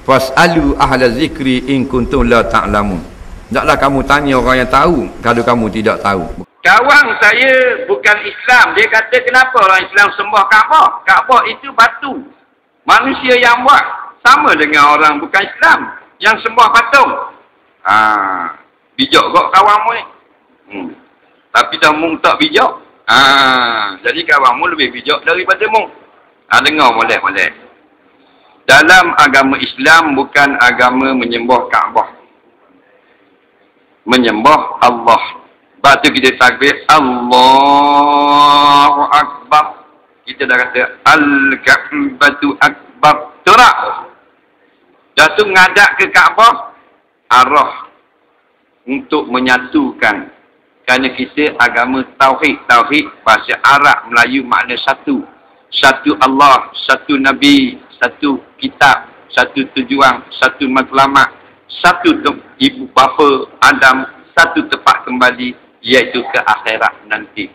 Fas'alu ahla zikri in kuntum la ta'lamun. Hendaklah kamu tanya orang yang tahu kalau kamu tidak tahu. Kawan saya bukan Islam. Dia kata kenapa orang Islam sembah Kaabah? Kaabah itu batu. Manusia yang buat. Sama dengan orang bukan Islam yang sembah patung. Bijak kok kawanmu ni. Tapi dah mung tak bijak. Jadi kawanmu lebih bijak daripada mung. Dengar molek-molek. Dalam agama Islam bukan agama menyembah Kaabah. Menyembah Allah. Sebab tu kita takbir Allahu Akbar. Kita dah kata Al-Ka'batu Akbar. Betul tak? Dah tu menghadap ke Kaabah. Arah. Untuk menyatukan. Kerana kita agama Tauhid. Tauhid bahasa Arab Melayu makna satu. Satu Allah. Satu Nabi. Satu kitab. Satu tujuan. Satu matlamat. Satu ibu bapa Adam. Satu tempat kembali. Iaitu ke akhirat nanti.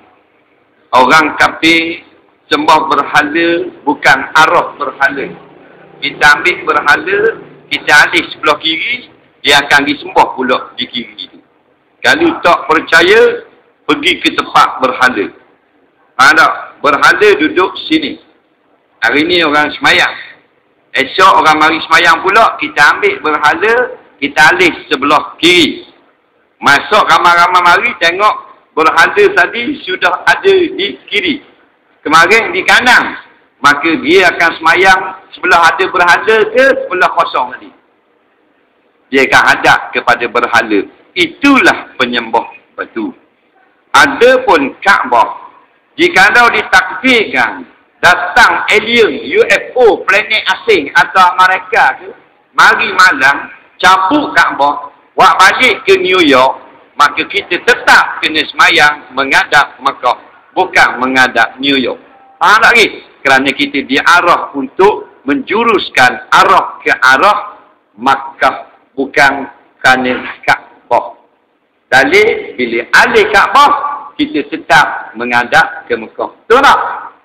Orang kafir sembah berhala bukan arah berhala. Kita ambil berhala, kita alih sebelah kiri, dia akan disembah pula di kiri itu. Kalau tak percaya, pergi ke tempat berhala. Tak? Berhala duduk sini. Hari ni orang semayang. Esok orang mari semayang pula, kita ambil berhala, kita alih sebelah kiri. Masuk ramai-ramai mari tengok berhala tadi sudah ada di kiri. Kemarin di kanan. Maka dia akan semayang sebelah ada berhala ke sebelah kosong tadi. Dia akan hadap kepada berhala. Itulah penyembah batu. Adapun Kaabah, jikalau ditakdirkan datang alien, UFO, planet asing atau mereka tu, mari malam cabut Kaabah, buat balik ke New York, maka kita tetap kena semayang menghadap Mekah, bukan menghadap New York. Faham tak lagi? Kerana kita diarah untuk menjuruskan arah ke arah Makkah, bukan kerana Kaabah. Dalil, bila alih Kaabah, kita tetap menghadap ke Mekah. Betul tak?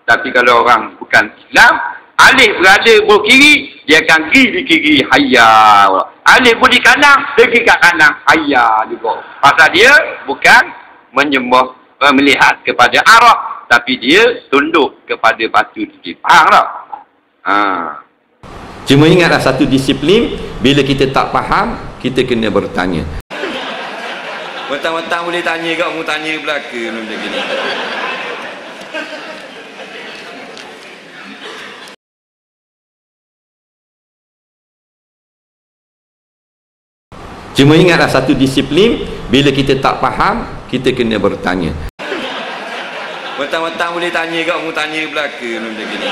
Tapi kalau orang bukan Islam, alih berada belah kiri, dia akan pergi di kiri, hayya. Alih pun di kanan, pergi kat kanan, hayya juga. Pasal dia bukan menyembah, melihat kepada arah, tapi dia tunduk kepada batu tadi. Faham tak? Cuma ingatlah satu disiplin, bila kita tak faham, kita kena bertanya. Petang-petang boleh tanya kat mu tanya belaka macam gini. Cuma ingatlah satu disiplin, bila kita tak faham, kita kena bertanya. Petang-petang boleh tanya kat mu tanya belaka macam gini.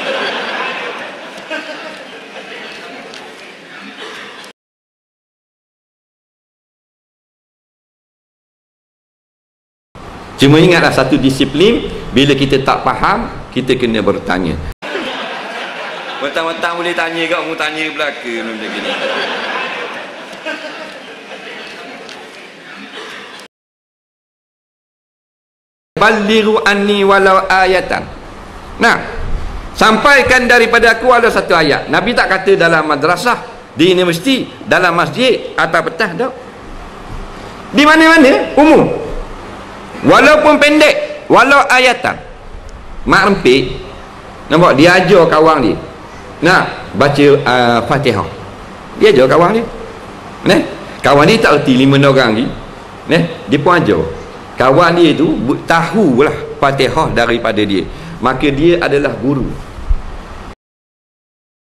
Cuma ingatlah satu disiplin, bila kita tak faham, kita kena bertanya. Petang-petang boleh tanya kat mu tanya belaka macam gini. Balighu anni walau ayatan. Nah, sampaikan daripada aku walau satu ayat. Nabi tak kata dalam madrasah, di universiti, dalam masjid atau petah tak. Di mana-mana umum. Walaupun pendek, walau ayatan. Mak rempit, nampak dia ajar kawan dia. Nah, baca Fatihah. Dia ajar kawan dia. Nah, kawan dia tak erti 5 orang ni. Nah, dia pun ajar. Kawan dia tu tahulah Fatihah daripada dia. Maka dia adalah guru.